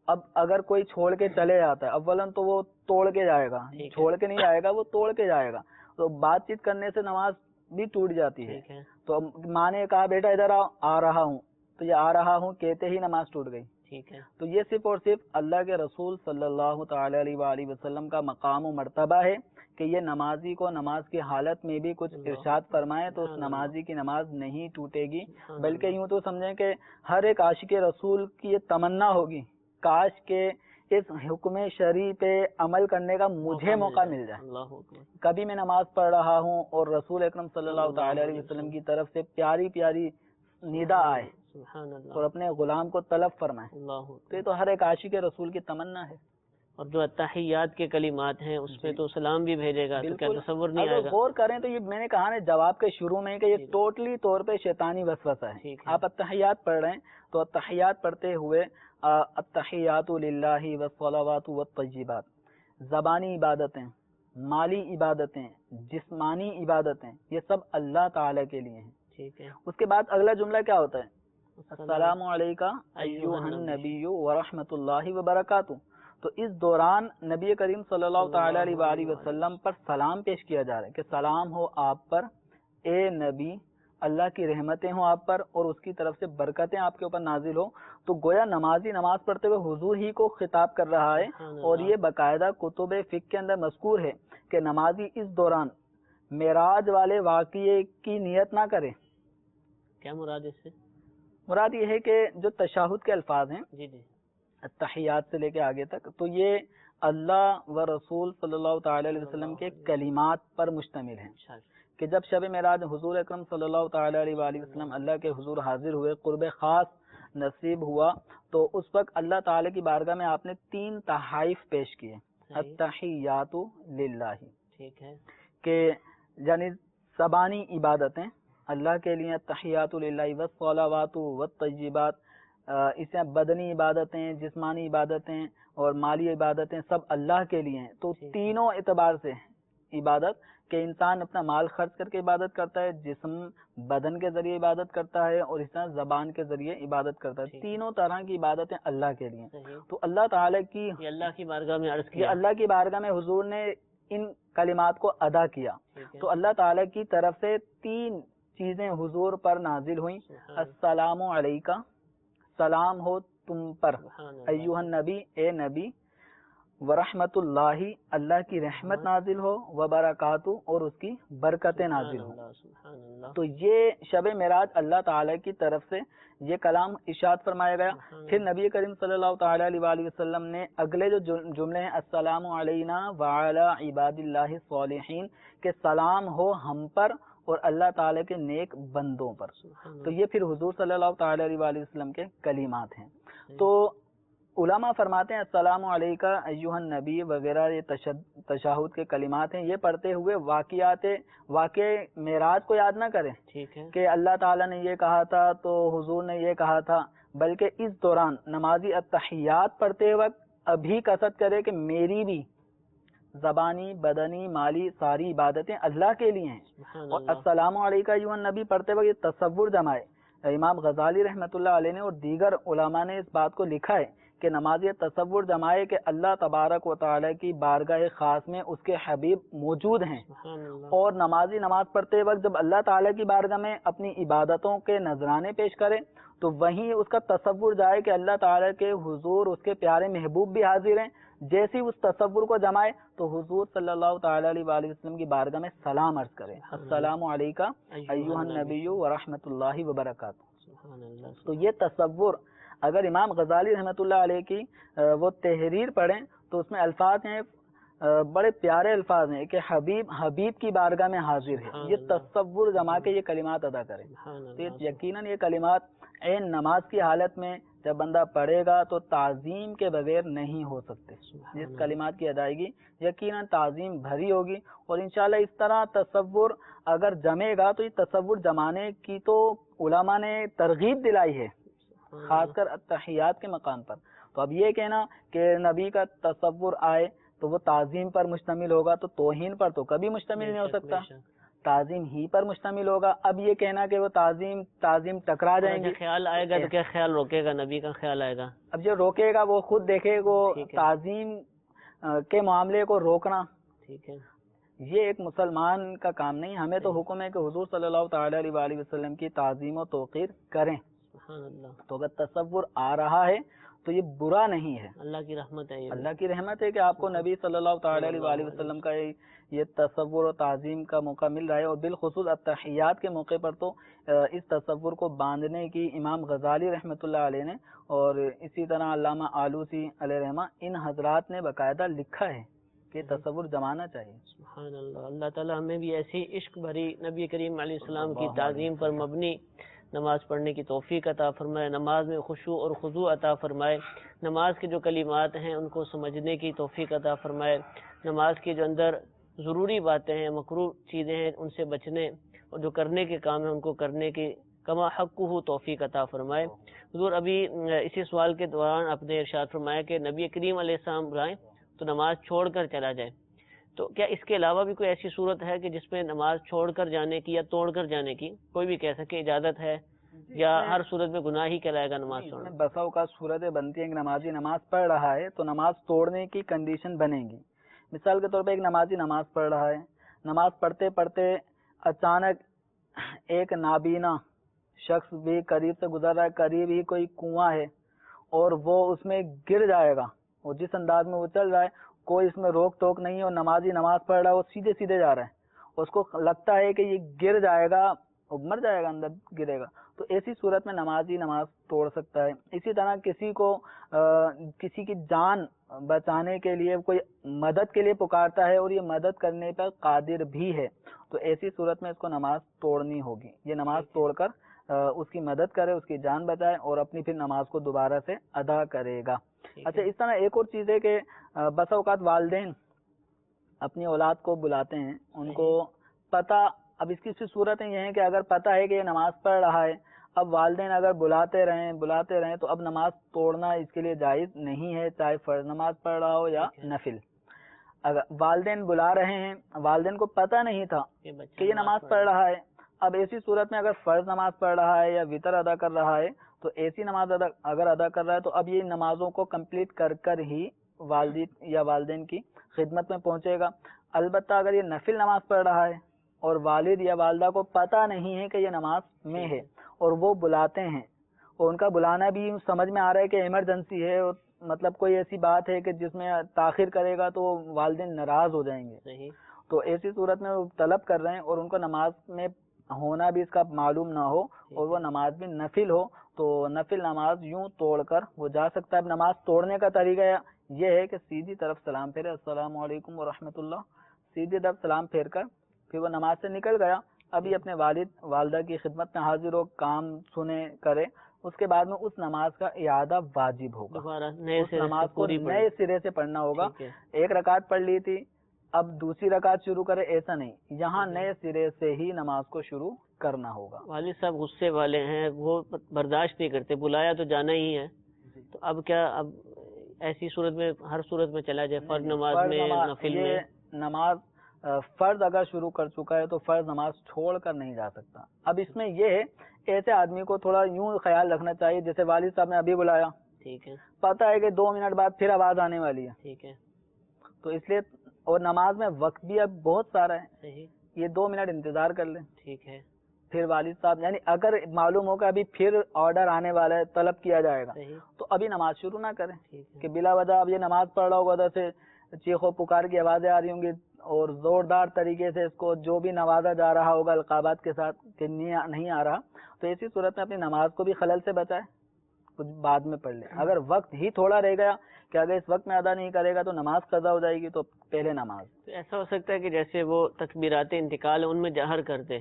اب اگر کوئی چھوڑ کے چلے جاتا ہے اولاً تو وہ توڑ کے جائے گا، چھوڑ کے نہیں جائے گا، وہ توڑ کے جائے گا. تو بات چیت کرنے سے نماز بھی ٹوٹ جاتی ہے. ٹھیک ہے. تو ماں نے کہا بیٹا ادھر آؤ، آ رہا ہوں، تو یہ آ رہا ہوں کہتے ہی نماز ٹوٹ گئی. ٹھیک ہے. تو یہ صرف اور صرف اللہ کے رسول صلی اللہ تعالی علیہ وآلہ وسلم کا مقام و مرتبہ ہے کہ یہ نمازی کو نماز کی حالت میں بھی کچھ ارشاد فرمائے تو اس نمازی کی نماز نہیں ٹوٹے گی، بلکہ یوں تو سمجھیں کہ ہر ایک عاشق رسول کی یہ تمنا ہوگی کاش کہ اس حکم شرعی پہ عمل کرنے کا مجھے موقع مل جائے. کبھی میں نماز پڑھ رہا ہوں اور رسول اکرم صلی اللہ تعالی علیہ وسلم کی طرف سے پیاری پیاری ندا آئے اور اپنے غلام کو طلب فرمائے، تو یہ تو ہر ایک عاشق رسول کی تمنا ہے. اور جو اتحیات کے کلمات ہیں اس میں تو سلام بھی بھیجے گا، تو کیا تصور نہیں آئے اگر گا؟ غور کریں تو یہ میں نے کہا نا جواب کے شروع میں کہ یہ ٹوٹلی طور پہ شیطانی وسوسہ ہے. آپ اتحیات پڑھ رہے ہیں تو اتحیات پڑھتے ہوئے التحیات للہ والصلوات والطیبات، زبانی عبادتیں، مالی عبادتیں، جسمانی عبادتیں، یہ سب اللہ تعالی کے لیے ہیں. ٹھیک ہے. اس کے بعد اگلا جملہ کیا ہوتا ہے؟ السلام علیکہ ایھا النبی ورحمۃ اللہ وبرکاتہ. تو اس دوران نبی کریم صلی اللہ تعالی علیہ وآلہ وسلم پر سلام پیش کیا جا رہا ہے کہ سلام ہو آپ پر اے نبی، اللہ کی رحمتیں ہوں آپ پر اور اس کی طرف سے برکتیں آپ کے اوپر نازل ہو. تو گویا نمازی نماز پڑھتے ہوئے حضور ہی کو خطاب کر رہا ہے، اور یہ باقاعدہ کتب فقہ کے اندر مذکور ہے کہ نمازی اس دوران معراج والے واقعے کی نیت نہ کرے. کیا مراد اس سے؟ مراد یہ ہے کہ جو تشہد کے الفاظ ہیں جی جی تحیات سے لے کے آگے تک، تو یہ اللہ و رسول صلی اللہ تعالی علیہ وسلم کے کلمات پر مشتمل ہیں کہ جب شب معراج حضور اکرم صلی اللہ تعالی علیہ وآلہ وسلم اللہ کے حضور حاضر ہوئے، قرب خاص نصیب ہوا، تو اس وقت اللہ تعالی کی بارگاہ میں آپ نے 3 تحائف پیش کیے. التحیات للہ، ٹھیک ہے، کہ یعنی زبانی عبادتیں اللہ کے لیے التحیات للہ والصلوات والطیبات، اس میں بدنی عبادتیں، جسمانی عبادتیں اور مالی عبادتیں سب اللہ کے لیے ہیں. تو تینوں اعتبار سے عبادت کہ انسان اپنا مال خرچ کر کے عبادت کرتا ہے، جسم بدن کے ذریعے عبادت کرتا ہے، اور اس طرح زبان کے ذریعے عبادت کرتا ہے. تینوں طرح کی عبادتیں اللہ کے لیے. تو اللہ تعالیٰ کی اللہ کی بارگاہ میں عرض کیا، اللہ کی بارگاہ میں حضور نے ان کلمات کو ادا کیا. تو اللہ تعالیٰ کی طرف سے 3 چیزیں حضور پر نازل ہوئیں. السلام علیکہ، سلام ہو تم پر، ایھا النبی، اے نبی، ورحمۃ اللہ، اللہ کی رحمت نازل ہو، وبرکاتہ، اور اس کی برکتیں نازل ہوں. تو یہ شب معراج اللہ تعالی کی طرف سے یہ کلام ارشاد فرمایا گیا. پھر نبی کریم صلی اللہ تعالی علیہ وآلہ وسلم نے اگلے جو جملے ہیں السلام علینا وعلی عباد اللہ الصالحین، کہ سلام ہو ہم پر اور اللہ تعالی کے نیک بندوں پر. تو یہ پھر حضور صلی اللہ تعالی علیہ وآلہ وسلم کے کلمات ہیں. تو علماء فرماتے ہیں السلام علیکہ ایھا النبی وغیرہ یہ تشہد کے کلمات ہیں، یہ پڑھتے ہوئے واقع معراج کو یاد نہ کریں. ٹھیک ہے، کہ اللہ تعالیٰ نے یہ کہا تھا تو حضور نے یہ کہا تھا، بلکہ اس دوران نمازی التحیات پڑھتے وقت ابھی قصد کرے کہ میری بھی زبانی، بدنی، مالی ساری عبادتیں اللہ کے لیے ہیں. اور السلام علیکہ ایھا النبی پڑھتے وقت یہ تصور جمائے. امام غزالی رحمۃ اللہ علیہ نے اور دیگر علماء نے اس بات کو لکھا ہے کہ نمازی تصور جمائے کہ اللہ تبارک و تعالی کی بارگاہ خاص میں اس کے حبیب موجود ہیں، اور نمازی نماز پڑھتے وقت جب اللہ تعالی کی بارگاہ میں اپنی عبادتوں کے نذرانے پیش کرے تو وہیں اس کا تصور جائے کہ اللہ تعالی کے حضور اس کے پیارے محبوب بھی حاضر ہیں. جیسے اس تصور کو جمائے تو حضور صلی اللہ تعالی علیہ وآلہ وسلم کی بارگاہ میں سلام عرض کرے، السلام علیکہ ایھا النبی ورحمۃ اللہ وبرکاتہ. تو یہ تصور اگر امام غزالی رحمۃ اللہ علیہ کی وہ تحریر پڑھیں تو اس میں الفاظ ہیں، بڑے پیارے الفاظ ہیں کہ حبیب کی بارگاہ میں حاضر ہے. یہ تصور جما کے یہ کلمات ادا کریں. تو یقیناً یہ کلمات عین نماز کی حالت میں جب بندہ پڑھے گا تو تعظیم کے بغیر نہیں ہو سکتے. جس کلمات کی ادائیگی یقیناً تعظیم بھری ہوگی، اور انشاءاللہ اس طرح تصور اگر جمے گا تو یہ تصور جمانے کی تو علماء نے ترغیب دلائی ہے، خاص کر التحیات کے مقام پر. تو اب یہ کہنا کہ نبی کا تصور آئے تو وہ تعظیم پر مشتمل ہوگا تو توہین پر تو کبھی مشتمل نہیں ہو سکتا، تعظیم ہی پر مشتمل ہوگا. اب یہ کہنا کہ وہ تعظیم ٹکرا جائیں گے، خیال آئے گا تو کیا خیال روکے گا؟ نبی کا خیال آئے گا. اب جو روکے گا وہ خود دیکھے، وہ تعظیم کے معاملے کو روکنا، ٹھیک ہے، یہ ایک مسلمان کا کام نہیں. ہمیں تو حکم ہے کہ حضور صلی اللہ تعالی علیہ وآلہ وسلم کی تعظیم و توقیر کریں. سبحان اللہ. تو اگر تصور آ رہا ہے تو یہ برا نہیں ہے, اللہ کی رحمت ہے. اللہ کی رحمت ہے کہ آپ کو نبی صلی اللہ تعالی علیہ وآلہ وسلم کا یہ تصور و تعظیم کا موقع مل رہا ہے, اور بالخصوص التحیات کے موقع پر تو اس تصور کو باندھنے کی امام غزالی رحمۃ اللہ علیہ نے اور اسی طرح علامہ آلوسی علیہ رحمہ ان حضرات نے باقاعدہ لکھا ہے کہ تصور جمانا چاہیے. سبحان اللہ. اللہ تعالی ہمیں بھی ایسی عشق بھری نبی کریم علیہ السلام کی تعظیم پر مبنی نماز پڑھنے کی توفیق عطا فرمائے, نماز میں خشوع اور خضوع عطا فرمائے, نماز کے جو کلمات ہیں ان کو سمجھنے کی توفیق عطا فرمائے, نماز کے جو اندر ضروری باتیں ہیں, مکروہ چیزیں ہیں, ان سے بچنے اور جو کرنے کے کام ہیں ان کو کرنے کی کما حقہ توفیق عطا فرمائے. حضور ابھی اسی سوال کے دوران آپ نے ارشاد فرمایا کہ نبی کریم علیہ السلام بلائیں تو نماز چھوڑ کر چلا جائے, تو کیا اس کے علاوہ بھی کوئی ایسی صورت ہے کہ جس میں نماز چھوڑ کر جانے کی یا توڑ کر جانے کی کوئی بھی کہہ سکے اجازت ہے, یا ہر صورت میں گناہ ہی کہلائے گا نماز چھوڑنا؟ بسا اوقات صورتیں بنتی ہیں کہ نمازی نماز پڑھ رہا ہے تو نماز توڑنے کی کنڈیشن بنے گی. مثال کے طور پہ ایک نمازی نماز پڑھ رہا ہے, نماز پڑھتے پڑھتے اچانک ایک نابینا شخص بھی قریب سے گزر رہا ہے, قریب ہی کوئی کنواں ہے اور وہ اس میں گر جائے گا, اور جس انداز میں وہ چل رہا ہے کوئی اس میں روک ٹوک نہیں ہے, اور نمازی نماز پڑھ رہا ہے, وہ سیدھے سیدھے جا رہا ہے, اس کو لگتا ہے کہ یہ گر جائے گا, مر جائے گا, اندر گرے گا, تو ایسی صورت میں نمازی نماز توڑ سکتا ہے. اسی طرح کسی کی جان بچانے کے لیے کوئی مدد کے لیے پکارتا ہے اور یہ مدد کرنے پر قادر بھی ہے, تو ایسی صورت میں اس کو نماز توڑنی ہوگی. یہ نماز توڑ کر اس کی مدد کرے, اس کی جان بچائے اور اپنی پھر نماز کو دوبارہ سے ادا کرے گا. اچھا, اس طرح ایک اور چیز ہے کہ بسا اوقات والدین اپنی اولاد کو بلاتے ہیں, ان کو پتہ, اب اس کی صورتیں یہ ہیں کہ اگر پتہ ہے کہ یہ نماز پڑھ رہا ہے, اب والدین اگر بلاتے رہیں تو اب نماز توڑنا اس کے لیے جائز نہیں ہے, چاہے فرض نماز پڑھ رہا ہو یا نفل. اگر والدین بلا رہے ہیں, والدین کو پتہ نہیں تھا کہ یہ نماز پڑھ رہا ہے, اب ایسی صورت میں اگر فرض نماز پڑھ رہا ہے یا وتر ادا کر رہا ہے, تو ایسی نماز اگر ادا کر رہا ہے تو اب یہ نمازوں کو کمپلیٹ کر کر ہی والد یا والدین کی خدمت میں پہنچے گا. البتہ اگر یہ نفل نماز پڑھ رہا ہے اور والد یا والدہ کو پتہ نہیں ہے کہ یہ نماز میں ہے اور وہ بلاتے ہیں, اور ان کا بلانا بھی سمجھ میں آ رہا ہے کہ ایمرجنسی ہے, اور مطلب کوئی ایسی بات ہے کہ جس میں تاخیر کرے گا تو والدین ناراض ہو جائیں گے, تو ایسی صورت میں وہ طلب کر رہے ہیں اور ان کو نماز میں ہونا بھی اس کا معلوم نہ ہو اور وہ نماز بھی نفل ہو, تو نفل نماز یوں توڑ کر وہ جا سکتا ہے. نماز توڑنے کا طریقہ یہ ہے کہ سیدھی طرف سلام پھیرے, السلام علیکم ورحمۃ اللہ, سیدھی طرف سلام پھیر کر پھر وہ نماز سے نکل گیا, ابھی اپنے والد والدہ کی خدمت میں حاضر ہو, کام سنے کرے, اس کے بعد میں اس نماز کا اعادہ واجب ہوگا, اس نماز کو نئے سرے سے پڑھنا ہوگا. ایک رکعت پڑھ لی تھی, اب دوسری رکعت شروع کرے, ایسا نہیں, یہاں نئے سرے سے ہی نماز کو شروع کرنا ہوگا. والد صاحب غصے والے ہیں, وہ برداشت نہیں کرتے, بلایا تو جانا ہی ہے, تو اب کیا, اب ایسی صورت میں ہر صورت میں چلا جائے, فرض نماز میں, نفل میں؟ نماز فرض اگر شروع کر چکا ہے تو فرض نماز چھوڑ کر نہیں جا سکتا. اب اس میں یہ ہے, ایسے آدمی کو تھوڑا یوں خیال رکھنا چاہیے, جیسے والد صاحب نے ابھی بلایا, ٹھیک ہے, پتہ ہے کہ 2 منٹ بعد پھر آواز آنے والی ہے, ٹھیک ہے, تو اس لیے, اور نماز میں وقت بھی اب بہت سارا ہے, صحیح, یہ 2 منٹ انتظار کر لیں, ٹھیک ہے, پھر والد صاحب, یعنی اگر معلوم ہوگا ابھی پھر آرڈر آنے والا ہے, طلب کیا جائے گا, تو ابھی نماز شروع نہ کریں کہ بلا وجہ اب یہ نماز پڑھ رہا ہوگا, ادھر سے چیخو پکار کی آوازیں آ رہی ہوں گی اور زوردار طریقے سے اس کو جو بھی نوازا جا رہا ہوگا القابات کے ساتھ کہ نہیں آ رہا, تو ایسی صورت میں اپنی نماز کو بھی خلل سے بچائے, کچھ بعد میں پڑھ لیں. اگر وقت ہی تھوڑا رہ گیا کہ اگر اس وقت میں ادا نہیں کرے گا تو نماز قضا ہو جائے گی, تو پہلے نماز. تو ایسا ہو سکتا ہے کہ جیسے وہ تکبیرات انتقال ان میں جہر کرتے,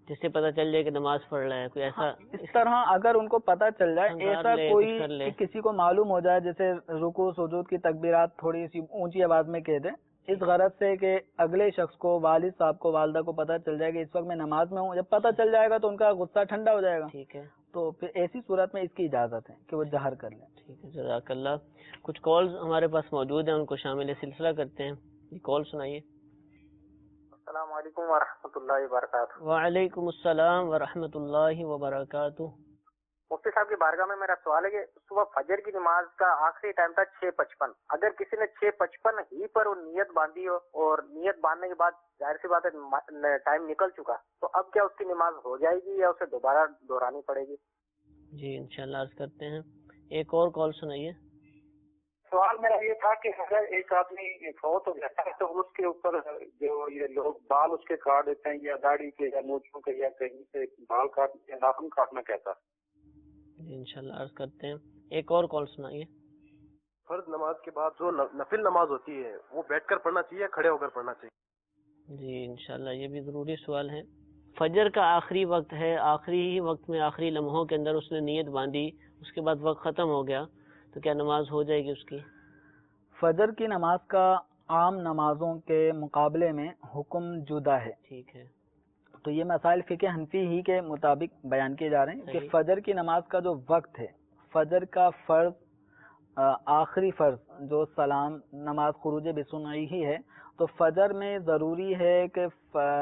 جس سے پتہ چل جائے کہ نماز پڑھ رہا ہے, کوئی ایسا اس طرح اگر ان کو پتہ چل جائے, ایسا کوئی کسی کو معلوم ہو جائے, جیسے رکوع سجود کی تکبیرات تھوڑی سی اونچی آواز میں کہہ دیں, اس غرض سے کہ اگلے شخص کو, والد صاحب کو, والدہ کو پتہ چل جائے کہ اس وقت میں نماز میں ہوں, جب پتہ چل جائے گا تو ان کا غصہ ٹھنڈا ہو جائے گا, ٹھیک ہے, تو پھر ایسی صورت میں اس کی اجازت ہے کہ وہ جہر کر لیں. ٹھیک ہے, جزاک اللہ. کچھ کالز ہمارے پاس موجود ہیں, ان کو شامل سلسلہ کرتے ہیں. یہ کال سنائیے. السلام علیکم ورحمۃ اللہ وبرکاتہ. وعلیکم السلام ورحمۃ اللہ وبرکاتہ. مفتی صاحب کی بارگاہ میں میرا سوال ہے کہ صبح فجر کی نماز کا آخری ٹائم تھا 6:55. اگر کسی نے 6:55 ہی پر وہ نیت باندھی ہو اور نیت باندھنے کے بعد ظاہر سی بات ہے ٹائم نکل چکا، تو اب کیا اس کی نماز ہو جائے گی یا اسے دوبارہ دہرانی پڑے گی؟ جی انشاءاللہ عرض کرتے ہیں. ایک اور کال سنائیے. سوال میرا یہ تھا کہ اگر ایک آدمی فوت ہو جاتا ہے تو اس کے اوپر جو یہ لوگ بال اس کے کاٹ دیتے ہیں یا داڑھی کے یا مونچھوں کے یا کہیں سے بال کاٹنا یا ناخن کاٹنا کیسا؟ جی انشاءاللہ عرض کرتے ہیں. ایک اور کال سنائیے. فرض نماز کے بعد جو نفل نماز ہوتی ہے وہ بیٹھ کر پڑھنا چاہیے یا کھڑے ہو کر پڑھنا چاہیے؟ جی انشاءاللہ یہ بھی ضروری سوال ہے. فجر کا آخری وقت ہے، آخری ہی وقت میں آخری لمحوں کے اندر اس نے نیت باندھی، اس کے بعد وقت ختم ہو گیا، تو کیا نماز ہو جائے گی اس کی؟ فجر کی نماز کا عام نمازوں کے مقابلے میں حکم جدا ہے. ٹھیک ہے. تو یہ مسائل فقہ حنفی ہی کے مطابق بیان کیے جا رہے ہیں کہ فجر کی نماز کا جو وقت ہے، فجر کا فرض آخری فرض جو سلام نماز خروج بسنعی ہی ہے، تو فجر میں ضروری ہے کہ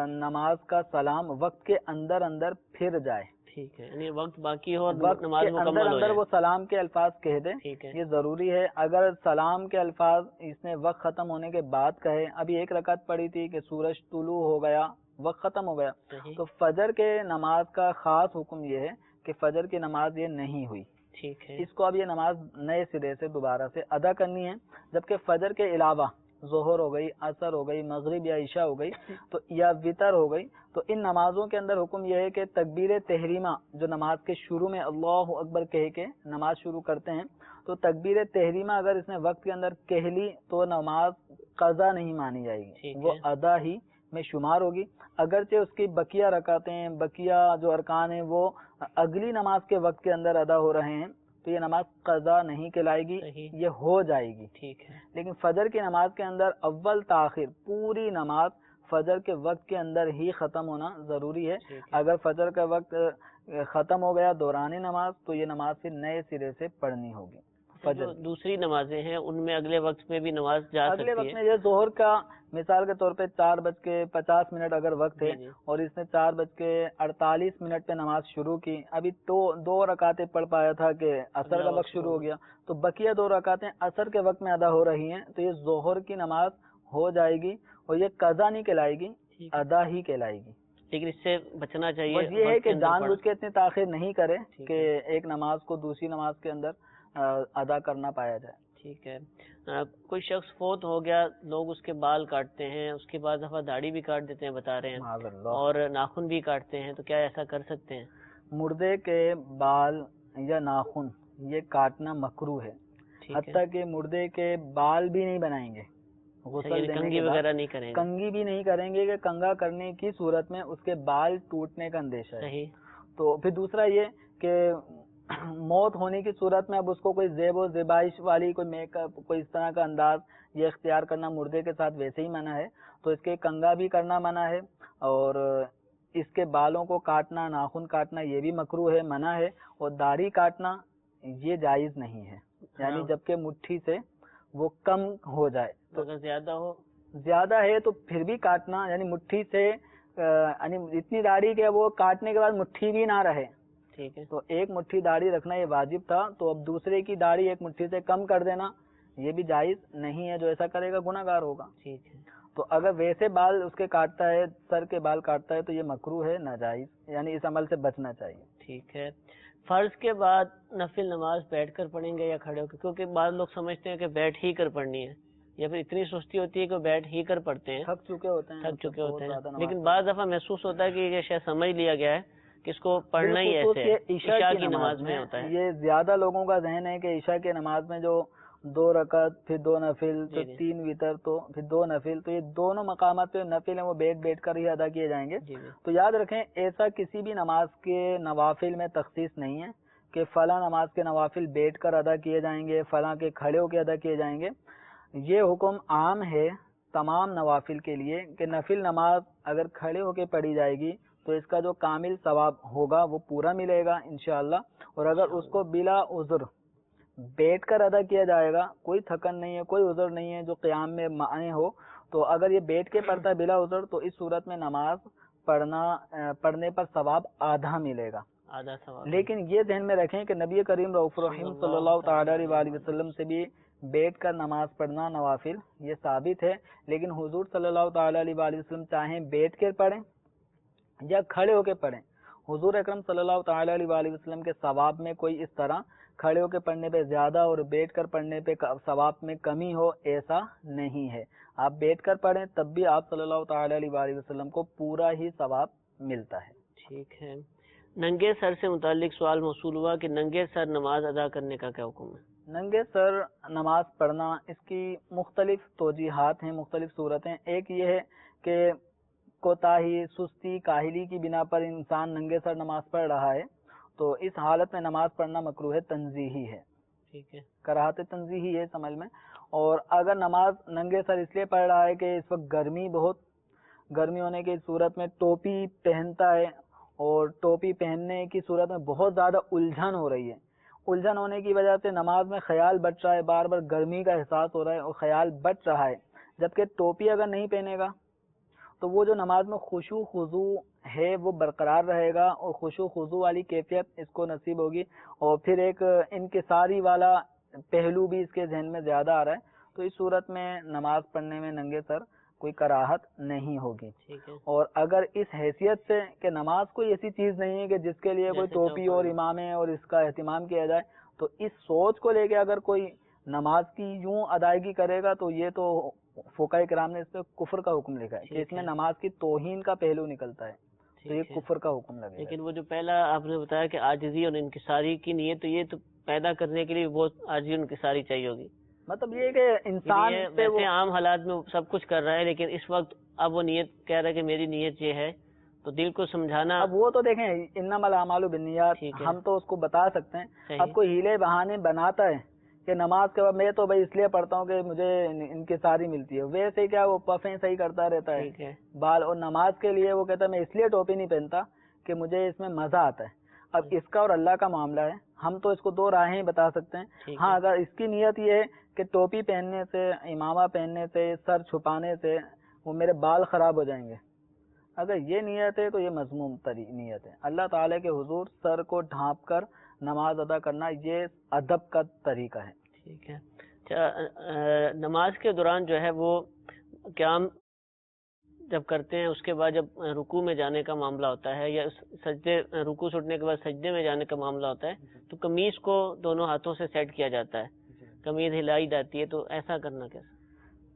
نماز کا سلام وقت کے اندر اندر پھر جائے. ٹھیک ہے، یعنی وقت باقی ہو اور وقت نماز کے مکمل اندر ہو اندر جائے. وہ سلام کے الفاظ کہہ دے. ٹھیک ہے. یہ ضروری ہے. اگر سلام کے الفاظ اس نے وقت ختم ہونے کے بعد کہے، ابھی ایک رکعت پڑھی تھی کہ سورج طلوع ہو گیا، وقت ختم ہو گیا، تو فجر کے نماز کا خاص حکم یہ ہے کہ فجر کی نماز یہ نہیں ہوئی. ٹھیک ہے. اس کو اب یہ نماز نئے سرے سے دوبارہ سے ادا کرنی ہے. جبکہ فجر کے علاوہ ظہر ہو گئی، عصر ہو گئی، مغرب یا عشاء ہو گئی تو یا وطر ہو گئی، تو ان نمازوں کے اندر حکم یہ ہے کہ تکبیر تحریمہ جو نماز کے شروع میں اللہ اکبر کہہ کے نماز شروع کرتے ہیں، تو تکبیر تحریمہ اگر اس نے وقت کے اندر کہہ لی تو نماز قضا نہیں مانی جائے گی، وہ ادا ہی میں شمار ہوگی. اگرچہ اس کی بقیہ رکعتیں، بقیہ جو ارکان ہیں وہ اگلی نماز کے وقت کے اندر ادا ہو رہے ہیں، تو یہ نماز قضا نہیں کہلائے گی، یہ ہو جائے گی. ٹھیک ہے. لیکن فجر کی نماز کے اندر اول تاخیر پوری نماز فجر کے وقت کے اندر ہی ختم ہونا ضروری ہے. اگر فجر کا وقت ختم ہو گیا دورانی نماز تو یہ نماز پھر نئے سرے سے پڑھنی ہوگی. جو دوسری نمازیں ہیں ان میں اگلے وقت میں بھی نماز جا سکتی ہے. اگلے وقت میں یہ ظہر کا مثال کے طور پہ 4:50 اگر وقت ہے اور اس نے 4:48 پہ نماز شروع کی، ابھی تو 2 رکعتیں پڑھ پایا تھا کہ عصر کا وقت شروع ہو گیا، تو بقیہ 2 رکعتیں عصر کے وقت میں ادا ہو رہی ہیں، تو یہ ظہر کی نماز ہو جائے گی اور یہ قضا نہیں کہلائے گی، ادا ہی کہلائے گی. لیکن اس سے بچنا چاہیے. یہ ہے کہ جان بوجھ کے اتنی تاخیر نہیں کرے کہ ایک نماز کو دوسری نماز کے اندر ادا کرنا پایا جائے. ٹھیک ہے. کوئی شخص فوت ہو گیا، لوگ اس کے بال کاٹتے ہیں، اس کے بعد دفعہ داڑھی بھی کاٹ دیتے ہیں بتا رہے ہیں، اور ناخن بھی کاٹتے ہیں، تو کیا ایسا کر سکتے ہیں؟ مردے کے بال یا ناخن یہ کاٹنا مکروہ ہے، حتیٰ کہ مردے کے بال بھی نہیں بنائیں گے، غسل کنگھی وغیرہ نہیں کریں گے، کنگھی بھی نہیں کریں گے کہ کنگا کرنے کی صورت میں اس کے بال ٹوٹنے کا اندیشہ ہے. صحیح. تو پھر دوسرا یہ کہ موت ہونے کی صورت میں اب اس کو کوئی زیب و زیبائش والی کوئی میک اپ کوئی اس طرح کا انداز یہ اختیار کرنا مردے کے ساتھ ویسے ہی منع ہے، تو اس کے کنگا بھی کرنا منع ہے، اور اس کے بالوں کو کاٹنا، ناخن کاٹنا یہ بھی مکروہ ہے، منع ہے، اور داڑھی کاٹنا یہ جائز نہیں ہے. یعنی جبکہ مٹھی سے وہ کم ہو جائے، تو اگر زیادہ ہے تو پھر بھی کاٹنا، یعنی مٹھی سے یعنی اتنی داڑھی کہ وہ کاٹنے کے بعد مٹھی بھی نہ رہے. ٹھیک ہے. تو ایک مٹھی داڑھی رکھنا یہ واجب تھا، تو اب دوسرے کی داڑھی ایک مٹھی سے کم کر دینا یہ بھی جائز نہیں ہے، جو ایسا کرے گا گناہ گار ہوگا. ٹھیک ہے. تو اگر ویسے بال اس کے کاٹتا ہے، سر کے بال کاٹتا ہے، تو یہ مکروہ ہے، ناجائز، یعنی اس عمل سے بچنا چاہیے. ٹھیک ہے. فرض کے بعد نفل نماز بیٹھ کر پڑھیں گے یا کھڑے ہو کے؟ کیونکہ بعض لوگ سمجھتے ہیں کہ بیٹھ ہی کر پڑھنی ہے، یا پھر اتنی سستی ہوتی ہے کہ بیٹھ ہی کر پڑھتے ہیں، تھک چکے ہوتے ہیں. لیکن بعض دفعہ محسوس ہوتا ہے کہ یہ شاید سمجھ لیا گیا ہے کہ اس کو پڑھنا ہی ایسے ہے. عشاء کی نماز میں ہوتا ہے. یہ زیادہ لوگوں کا ذہن ہے کہ عشاء کی نماز میں جو 2 رکعت پھر 2 نفل تو 3 وتر تو پھر 2 نفل، تو یہ دونوں مقامات پہ نفل ہیں وہ بیٹھ کر ہی ادا کیے جائیں گے. تو یاد رکھیں ایسا کسی بھی نماز کے نوافل میں تخصیص نہیں ہے کہ فلاں نماز کے نوافل بیٹھ کر ادا کیے جائیں گے، فلاں کے کھڑے ہو کے ادا کیے جائیں گے. یہ حکم عام ہے تمام نوافل کے لیے کہ نفل نماز اگر کھڑے ہو کے پڑھی جائے گی تو اس کا جو کامل ثواب ہوگا وہ پورا ملے گا انشاءاللہ، اور اگر اس کو بلا عذر بیٹھ کر ادا کیا جائے گا، کوئی تھکن نہیں ہے، کوئی عذر نہیں ہے جو قیام میں مانع ہو، تو اگر یہ بیٹھ کے پڑھتا ہے بلا عذر تو اس صورت میں نماز پڑھنے پر ثواب آدھا ملے گا، آدھا ثواب. لیکن یہ ذہن میں رکھیں کہ نبی کریم رؤوف الرحیم صلی اللہ تعالی علیہ وسلم سے بھی بیٹھ کر نماز پڑھنا نوافل یہ ثابت ہے، لیکن حضور صلی اللہ تعالی علیہ وسلم چاہیں بیٹھ کر پڑھیں یا کھڑے ہو کے پڑھیں، حضور اکرم صلی اللہ تعالی علیہ وسلم کے ثواب میں کوئی اس طرح کھڑے ہو کے پڑھنے پہ زیادہ اور بیٹھ کر پڑھنے پہ ثواب میں کمی ہو، ایسا نہیں ہے. آپ بیٹھ کر پڑھیں تب بھی آپ صلی اللہ تعالی علیہ وسلم کو پورا ہی ثواب ملتا ہے. ٹھیک ہے. ننگے سر سے متعلق سوال موصول ہوا کہ ننگے سر نماز ادا کرنے کا کیا حکم ہے؟ ننگے سر نماز پڑھنا اس کی مختلف توجیحات ہیں، مختلف صورتیں. ایک یہ ہے کہ کوتاہی، سستی، کاہلی کی بنا پر انسان ننگے سر نماز پڑھ رہا ہے تو اس حالت میں نماز پڑھنا مکروہ تنزیہی ہے. ٹھیک ہے، کراہت تنزیہی ہے اس عمل میں. اور اگر نماز ننگے سر اس لیے پڑھ رہا ہے کہ اس وقت گرمی ہونے کی صورت میں ٹوپی پہنتا ہے اور ٹوپی پہننے کی صورت میں بہت زیادہ الجھن ہو رہی ہے، الجھن ہونے کی وجہ سے نماز میں خیال بٹ رہا ہے، بار بار گرمی کا احساس ہو رہا ہے اور خیال بٹ رہا ہے، جبکہ ٹوپی اگر نہیں پہنے گا تو وہ جو نماز میں خشوع خضوع ہے وہ برقرار رہے گا اور خشوع خضوع والی کیفیت اس کو نصیب ہوگی، اور پھر ایک انکساری والا پہلو بھی اس کے ذہن میں زیادہ آ رہا ہے. تو اس صورت میں نماز پڑھنے میں ننگے سر کوئی کراہت نہیں ہوگی. ٹھیک ہے. اور اگر اس حیثیت سے کہ نماز کوئی ایسی چیز نہیں ہے کہ جس کے لیے کوئی ٹوپی اور امامے اور اس کا اہتمام کیا جائے، تو اس سوچ کو لے کے اگر کوئی نماز کی یوں ادائیگی کرے گا تو یہ تو فقہاء کرام نے اس پہ کفر کا حکم لکھا ہے کہ اس میں نماز کی توہین کا پہلو نکلتا ہے، تو یہ کفر کا حکم لگے گا. لیکن وہ جو پہلا آپ نے بتایا کہ عاجزی اور انکساری کی نیت، تو یہ تو پیدا کرنے کے لیے بہت عاجزی اور انکساری چاہیے ہوگی. مطلب یہ کہ انسان ویسے عام حالات میں سب کچھ کر رہا ہے، لیکن اس وقت اب وہ نیت کہہ رہا ہے کہ میری نیت یہ ہے، تو دل کو سمجھانا. اب وہ تو دیکھیں انما الاعمال بالنیات، ہم تو اس کو بتا سکتے ہیں. اب کوئی ہیلے بہانے بناتا ہے کہ نماز کے بعد میں تو بھائی اس لیے پڑھتا ہوں کہ مجھے انکساری ملتی ہے، ویسے کیا وہ پفیں صحیح کرتا رہتا ہے بال، اور نماز کے لیے وہ کہتا ہے میں اس لیے ٹوپی نہیں پہنتا کہ مجھے اس میں مزہ آتا ہے. اب اس کا اور اللہ کا معاملہ ہے، ہم تو اس کو دو راہیں بتا سکتے ہیں. ہاں اگر اس کی نیت یہ ہے کہ ٹوپی پہننے سے، امامہ پہننے سے، سر چھپانے سے وہ میرے بال خراب ہو جائیں گے، اگر یہ نیت ہے تو یہ مذموم نیت ہے. اللہ تعالیٰ کے حضور سر کو ڈھانپ کر نماز ادا کرنا یہ ادب کا طریقہ ہے. ٹھیک ہے. نماز کے دوران جو ہے وہ قیام جب کرتے ہیں، اس کے بعد جب رکوع میں جانے کا معاملہ ہوتا ہے یا سجدے، رکوع سے اٹھنے کے بعد سجدے میں جانے کا معاملہ ہوتا ہے، تو قمیص کو دونوں ہاتھوں سے سیٹ کیا جاتا ہے، قمیض ہلائی جاتی ہے، تو ایسا کرنا کیسا؟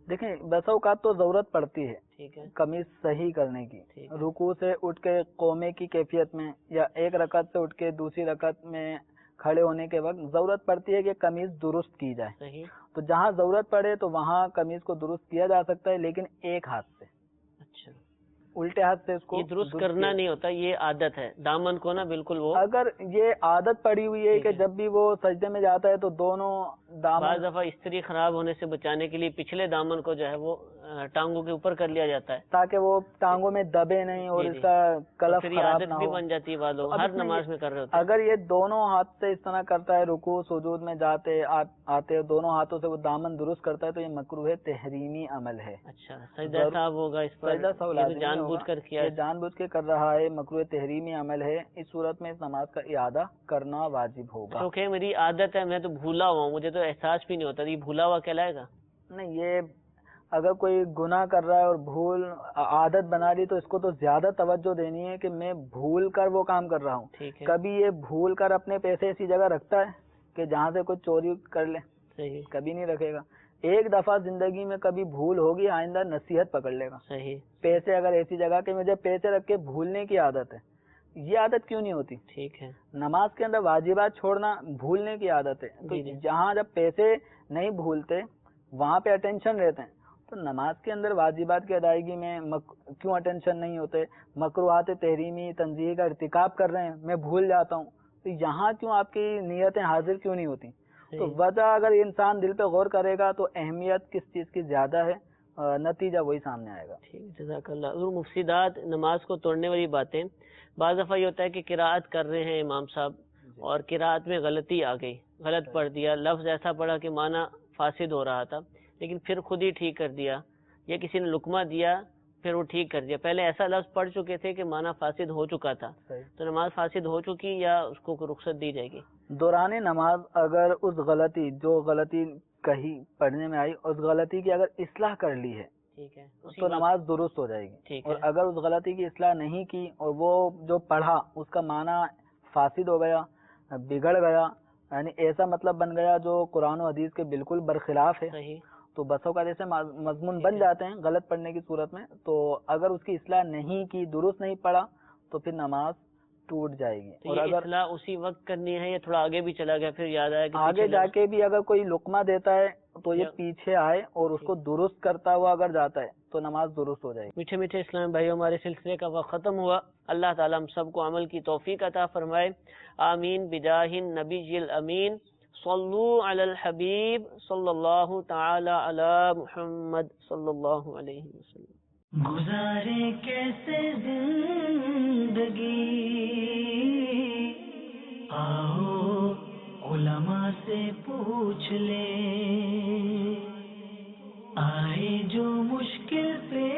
دیکھیں بسا اوقات تو ضرورت پڑتی ہے ٹھیک ہے قمیض صحیح کرنے کی. رکوع سے اٹھ کے قومے کی کیفیت میں یا ایک رکعت سے اٹھ کے دوسری رکعت میں کھڑے ہونے کے وقت ضرورت پڑتی ہے کہ قمیض درست کی جائے. صحیح. تو جہاں ضرورت پڑے تو وہاں قمیض کو درست کیا جا سکتا ہے، لیکن ایک ہاتھ سے. اچھا. الٹے ہاتھ سے اس کو یہ درست کرنا نہیں ہوتا، یہ عادت ہے. دامن کو نا بالکل وہ اگر یہ عادت پڑی ہوئی ہے کہ جب بھی وہ سجدے میں جاتا ہے تو دونوں دامن، بعض دفعہ استری خراب ہونے سے بچانے کے لیے پچھلے دامن کو جو ہے وہ ٹانگوں کے اوپر کر لیا جاتا ہے تاکہ وہ ٹانگوں میں دبے نہیں اور اس کا کلف خراب نہ ہو. بھی بن جاتی ہے ہر نماز میں کر رہے ہوتے ہیں. اگر یہ دونوں ہاتھ سے اس طرح کرتا ہے، رکوع سجود میں جاتے آتے دونوں ہاتھوں سے وہ دامن درست کرتا ہے، تو یہ مکروہ تحریمی عمل ہے. اچھا. سجدہ صاحب ہوگا اس پر، جان بوجھ کر کیا، جان بوجھ کے کر رہا ہے، مکروہ تحریمی عمل ہے. اس صورت میں اس نماز کا اعادہ کرنا واجب ہوگا. کیونکہ میری عادت ہے، میں تو بھولا ہوا ہوں، مجھے تو احساس بھی نہیں ہوتا. یہ بھولا ہوا کہلائے گا؟ نہیں، یہ اگر کوئی گناہ کر رہا ہے اور بھول عادت بنا لی تو اس کو تو زیادہ توجہ دینی ہے کہ میں بھول کر وہ کام کر رہا ہوں. کبھی یہ بھول کر اپنے پیسے ایسی جگہ رکھتا ہے کہ جہاں سے کوئی چوری کر لے؟ صحیح. کبھی نہیں رکھے گا. ایک دفعہ زندگی میں کبھی بھول ہوگی، آئندہ نصیحت پکڑ لے گا. صحیح. پیسے اگر ایسی جگہ کہ مجھے پیسے رکھ کے بھولنے کی عادت ہے، یہ عادت کیوں نہیں ہوتی؟ ٹھیک ہے. نماز کے اندر واجبات چھوڑنا بھولنے کی عادت ہے. تو جہاں جب پیسے نہیں بھولتے وہاں پہ اٹینشن رہتے ہیں، تو نماز کے اندر واجبات کی ادائیگی میں کیوں اٹینشن نہیں ہوتے؟ مکروہات تحریمی تنزیہ کا ارتکاب کر رہے ہیں، میں بھول جاتا ہوں، تو یہاں کیوں آپ کی نیتیں حاضر کیوں نہیں ہوتی؟ تو وجہ اگر انسان دل پہ غور کرے گا تو اہمیت کس چیز کی زیادہ ہے، نتیجہ وہی سامنے آئے گا. ٹھیک. جزاک اللہ. اور مفسدات، نماز کو توڑنے والی باتیں، بعض دفعہ یہ ہوتا ہے کہ قراءت کر رہے ہیں امام صاحب اور قراءت میں غلطی آ گئی، غلط پڑھ دیا، لفظ ایسا پڑھا کہ معنی فاسد ہو رہا تھا، لیکن پھر خود ہی ٹھیک کر دیا، یا کسی نے لقمہ دیا پھر وہ ٹھیک کر دیا. پہلے ایسا لفظ پڑھ چکے تھے کہ معنی فاسد ہو چکا تھا, تو نماز فاسد ہو چکی یا اس کو رخصت دی جائے گی؟ دوران نماز اگر اس غلطی جو غلطی کہی پڑھنے میں آئی اس غلطی کی اگر اصلاح کر لی ہے ٹھیک ہے, تو نماز درست ہو جائے گی. ٹھیک اور ہے. اگر اس غلطی کی اصلاح نہیں کی اور وہ جو پڑھا اس کا معنی فاسد ہو گیا, بگڑ گیا, یعنی ایسا مطلب بن گیا جو قرآن و حدیث کے بالکل برخلاف ہے, صحیح. تو بسوں کا جیسے مضمون بن جاتے ہیں غلط پڑھنے کی صورت میں. تو اگر اس کی اصلاح نہیں کی, درست نہیں پڑھا, تو پھر نماز ٹوٹ جائے گی. تو اور یہ اگر اصلاح اسی وقت کرنی ہے یا تھوڑا آگے بھی چلا گیا پھر یاد آیا کہ آگے جا کے بھی اگر کوئی لقمہ دیتا ہے تو یہ یا- پیچھے آئے اور اس کو درست کرتا ہوا اگر جاتا ہے تو نماز درست ہو جائے گی. میٹھے میٹھے اسلام بھائیو, ہمارے سلسلے کا وقت ختم ہوا. اللہ تعالیٰ ہم سب کو عمل کی توفیق عطا فرمائے. آمین بجاہ النبی الامین. صلو علی الحبیب صلی اللہ تعالی علی محمد صلی اللہ علیہ وسلم. گزارے کیسے زندگی, آؤ علماء سے پوچھ لیں, آئے جو مشکل پہ